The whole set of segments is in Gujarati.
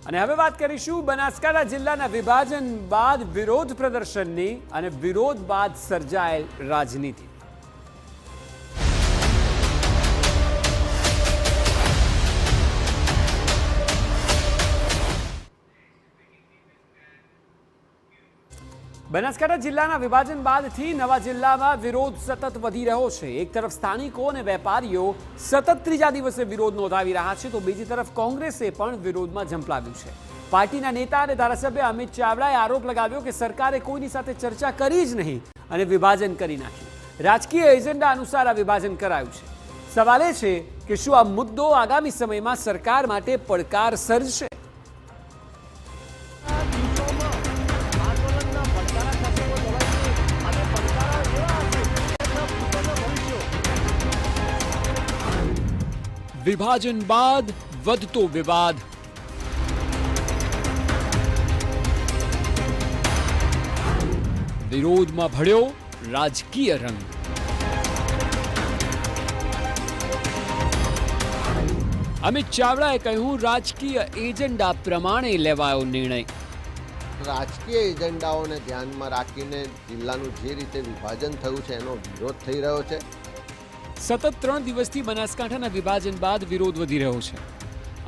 અને હવે વાત કરીશું બનાસકાંઠા જિલ્લાના વિભાજન બાદ વિરોધ પ્રદર્શનની અને વિરોધ બાદ સર્જાયેલ રાજનીતિ। બનાસકાંઠા જિલ્લાના વિભાજન બાદથી નવા જિલ્લામાં વિરોધ સતત વધી રહ્યો છે। એક તરફ સ્થાનિકો અને વેપારીઓ સતત ત્રીજા દિવસે વિરોધ નોંધાવી રહ્યા છે, તો બીજી તરફ કોંગ્રેસે પણ વિરોધમાં ઝંપલાવ્યું છે। પાર્ટીના નેતા અને ધારાસભ્ય અમિત ચાવડાએ આરોપ લગાવ્યો કે સરકારે કોઈની સાથે ચર્ચા કરી જ નહીં અને વિભાજન કરી નાખ્યું। રાજકીય એજન્ડા અનુસાર આ વિભાજન કરાયું છે। સવાલ એ છે કે શું આ મુદ્દો આગામી સમયમાં સરકાર માટે પડકાર સર્જશે? વિભાજન બાદ વધતો વિવાદ। વિરોધમાં ભળ્યો રાજકીય રંગ। અમિત ચાવડાએ કહ્યું, રાજકીય એજન્ડા પ્રમાણે લેવાયો નિર્ણય। રાજકીય એજન્ડાઓને ધ્યાનમાં રાખીને જિલ્લાનું જે રીતે વિભાજન થયું છે એનો વિરોધ થઈ રહ્યો છે। સતત 3 દિવસથી બનાસકાંઠાના વિભાજન બાદ વિરોધ વધી રહ્યો છે।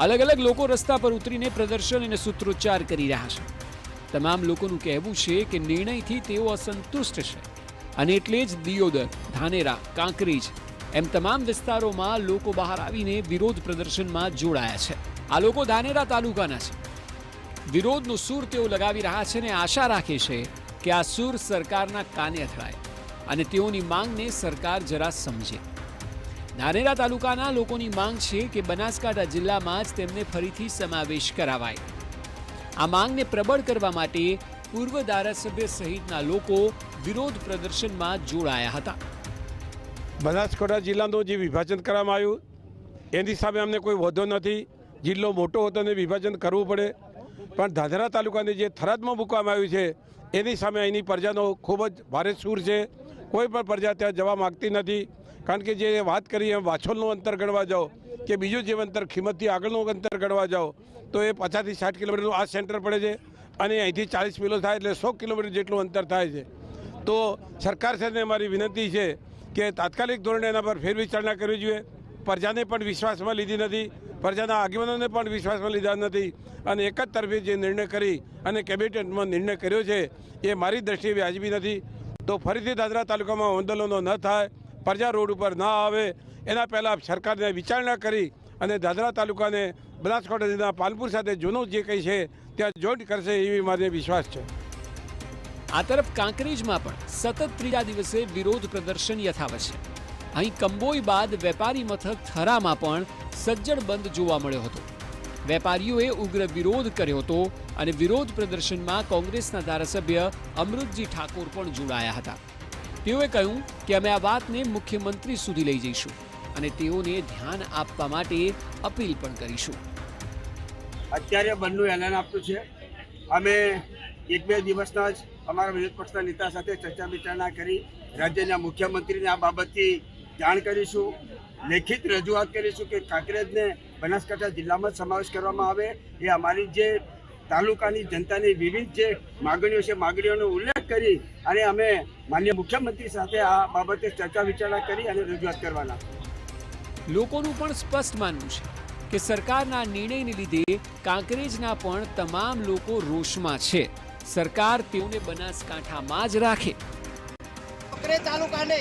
અલગ અલગ લોકો રસ્તા પર ઉતરીને પ્રદર્શન અને સૂત્રોચ્ચાર કરી રહ્યા છે। તમામ લોકોનું કહેવું છે કે નિર્ણયથી તેઓ અસંતુષ્ટ છે અને એટલે જ દિયોદર, ધાનેરા, કાંકરેજ એમ તમામ વિસ્તારોમાં લોકો બહાર આવીને વિરોધ પ્રદર્શનમાં જોડાયા છે। આ લોકો ધાનેરા તાલુકાના છે। વિરોધનો સૂર તેઓ લગાવી રહ્યા છે અને આશા રાખે છે કે આ સૂર સરકારના કાને અથડાય અને તેઓની માંગને સરકાર જરા સમજે। ધાનેરા તાલુકાના લોકોની માંગ છે કે બનાસકાંઠા જિલ્લામાં જ તેમને ફરીથી સમાવેશ કરાવાય। આ માંગને પ્રબળ કરવા માટે પૂર્વ ધારાસભ્ય સહિતના લોકો વિરોધ પ્રદર્શનમાં જોડાયા હતા। બનાસકાંઠા જિલ્લાનું જે વિભાજન કરવામાં આવ્યું એની સામે અમને કોઈ વધો નથી। જિલ્લો મોટો હતો અને વિભાજન કરવું પડે, પણ ધાનેરા તાલુકાને જે થરાદમાં મૂકવામાં આવ્યું છે એની સામે અહીંની પ્રજાનો ખૂબ જ ભારે સૂર છે। કોઈ પણ પ્રજા ત્યાં જવા માગતી નથી, કારણ કે જે વાત કરી એમ વાછોલનું અંતર ગણવા જાઓ કે બીજું જે અંતર ખીમતથી આગળનું અંતર ગણવા જાઓ તો એ 50 થી 60 કિલોમીટરનું આ સેન્ટર પડે છે અને અહીંથી 40 કિલો થાય એટલે 100 કિલોમીટર જેટલું અંતર થાય છે। તો સરકાર સાથે અમારી વિનંતી છે કે તાત્કાલિક ધોરણે એના પર ફેરવિચારણા કરવી જોઈએ। પ્રજાને પણ વિશ્વાસમાં લીધી નથી, પ્રજાના આગેવાનોને પણ વિશ્વાસમાં લીધા નથી અને એક જ તરફે જે નિર્ણય કરી અને કેબિનેટમાં નિર્ણય કર્યો છે એ મારી દ્રષ્ટિએ વાજબી નથી। તો ફરીથી ધાનેરા તાલુકામાં આંદોલનો ન થાય, પ્રજા રોડ ઉપર ના આવે, એના પહેલાં સરકારને વિચારણા કરી અને ધાનેરા તાલુકાને બનાસકાંઠા જિલ્લાના પાલનપુર સાથે જૂનું જે કંઈ છે ત્યાં જોઈન્ટ કરશે એવી મારે વિશ્વાસ છે। આ તરફ કાંકરેજમાં પણ સતત ત્રીજા દિવસે વિરોધ પ્રદર્શન યથાવત છે। અહીં કંબોઈ બાદ વેપારી મથક થરામાં પણ સજ્જડ બંધ જોવા મળ્યો હતો। વેપારીઓએ ઉગ્ર વિરોધ કર્યો હતો અને વિરોધ પ્રદર્શનમાં કોંગ્રેસના ધારાસભ્ય અમૃતજી ઠાકોર પણ જોડાયા હતા। તેઓએ કહ્યું કે અમે આ વાતને મુખ્યમંત્રી સુધી લઈ જઈશું અને તેઓને ધ્યાન આપવા માટે અપીલ પણ કરીશું। અત્યારે બંધનું એલાન આપ્યું છે। અમે 1-2 દિવસના જ અમારા વિરોધ પક્ષના નેતા સાથે ચર્ચા વિચારણા કરી રાજ્યના મુખ્યમંત્રીને આ બાબતથી જાણ કરીશું, લેખિત રજૂઆત કરીશું કે કાંકરેજને બનાસકાંઠા જિલ્લામાં સમાવેશ કરવામાં આવે। એ અમારી જે તાલુકાની જનતાની વિવિધ જે માગણીઓ છે માગણીઓનો ઉલ્લેખ કરી અને અમે માનનીય મુખ્યમંત્રી સાથે આ બાબતે ચર્ચા વિચારણા કરી અને રજૂઆત કરવાના। લોકોનું પણ સ્પષ્ટ માનવું છે કે સરકારના નિર્ણયને લીધે કાંકરેજના પણ તમામ લોકો રોષમાં છે। સરકાર તેઓને બનાસકાંઠામાં જ રાખે। કાંકરેજ તાલુકાને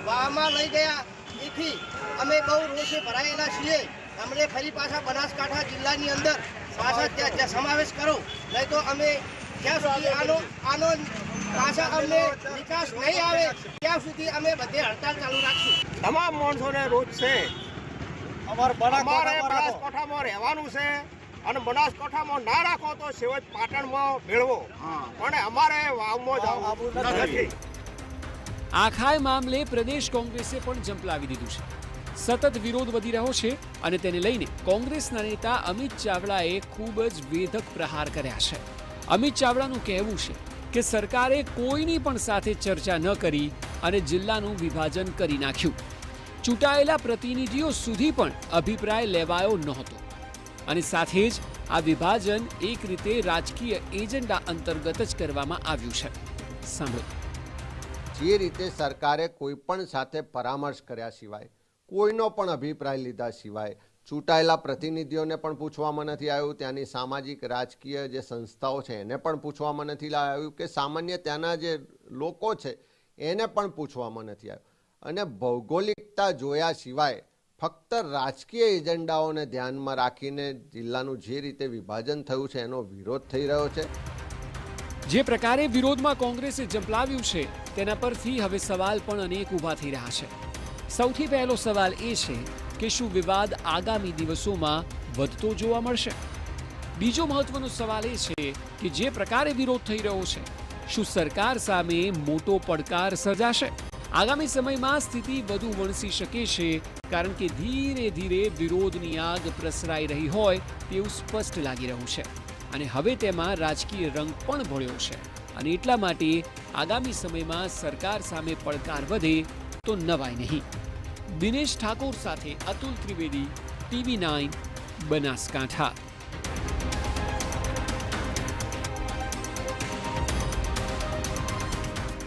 વાહમાં લઈ ગયા એથી અમે બહુ રોષે ભરાયેલા છીએ। અમને ફરી પાછા બનાસકાંઠા જિલ્લાની અંદર પાછા ત્યાં સમાવેશ કરો, નહીં તો અમે જ્યાં સુધી આનો પાછા અમને વિકાસ નહીં આવે ત્યાં સુધી અમે બધે હડતાલ ચાલુ રાખશું। તમામ માણસોને રોજ છે, અમારે બનાસકાંઠામાં રહેવાનું છે અને બનાસકાંઠામાં ના રાખો તો સેવજ પાટણમાં મેળવો, અને અમારે વાવમાં જવું નથી। આખાય મામલે પ્રદેશ કોંગ્રેસે પણ ઝંપલાવી દીધું છે। સતત વિરોધ વધી રહ્યો છે અને તેને લઈને કોંગ્રેસના નેતા અમિત ચાવડાએ ખૂબ જ વેધક પ્રહાર કર્યા છે। અમિત ચાવડાનું કહેવું છે કે સરકારે કોઈની પણ સાથે ચર્ચા ન કરી અને જિલ્લાનું વિભાજન કરી નાખ્યું। ચૂંટાયેલા પ્રતિનિધિઓ સુધી પણ અભિપ્રાય લેવાયો નહોતો અને સાથે જ આ વિભાજન એક રીતે રાજકીય એજન્ડા અંતર્ગત જ કરવામાં આવ્યું છે. સાંભળો. જે રીતે સરકારે કોઈ પણ સાથે પરામર્શ કર્યા સિવાય, કોઈનો પણ અભિપ્રાય લીધા સિવાય, ચૂંટાયેલા પ્રતિનિધિઓને પણ પૂછવામાં નથી આવ્યું, ત્યાંની સામાજિક રાજકીય જે સંસ્થાઓ છે એને પણ પૂછવામાં નથી આવ્યું, કે સામાન્ય ત્યાંના જે લોકો છે એને પણ પૂછવામાં નથી આવ્યું. અને ભૌગોલિકતા જોયા સિવાય ફક્ત રાજકીય એજન્ડાઓને ધ્યાનમાં રાખીને જિલ્લાનું જે રીતે વિભાજન થયું છે એનો વિરોધ થઈ રહ્યો છે. જે પ્રકારે વિરોધમાં કોંગ્રેસે ઝંપલાવ્યું છે તેના પરથી હવે સવાલ પણ અનેક ઊભા થઈ રહ્યા છે. સૌથી પહેલો સવાલ એ છે કે શું વિવાદ આગામી દિવસોમાં વધતો જોવા મળશે? બીજો મહત્વનો સવાલ એ છે કે જે પ્રકારે વિરોધ થઈ રહ્યો છે, શું સરકાર સામે મોટો પડકાર સર્જાશે? આગામી સમયમાં સ્થિતિ વધુ વણસી શકે છે, કારણ કે ધીરે ધીરે વિરોધની આગ પ્રસરાઈ રહી હોય તેવું સ્પષ્ટ લાગી રહ્યું છે. અને હવે તેમાં રાજકીય રંગ પણ ભળ્યો છે. અને એટલા માટે આગામી સમયમાં સરકાર સામે પડકાર વધે તો નવાય નહીં. દિનેશ ઠાકોર સાથે અતુલ ત્રિવેદી, TV9 બનાસકાંઠા.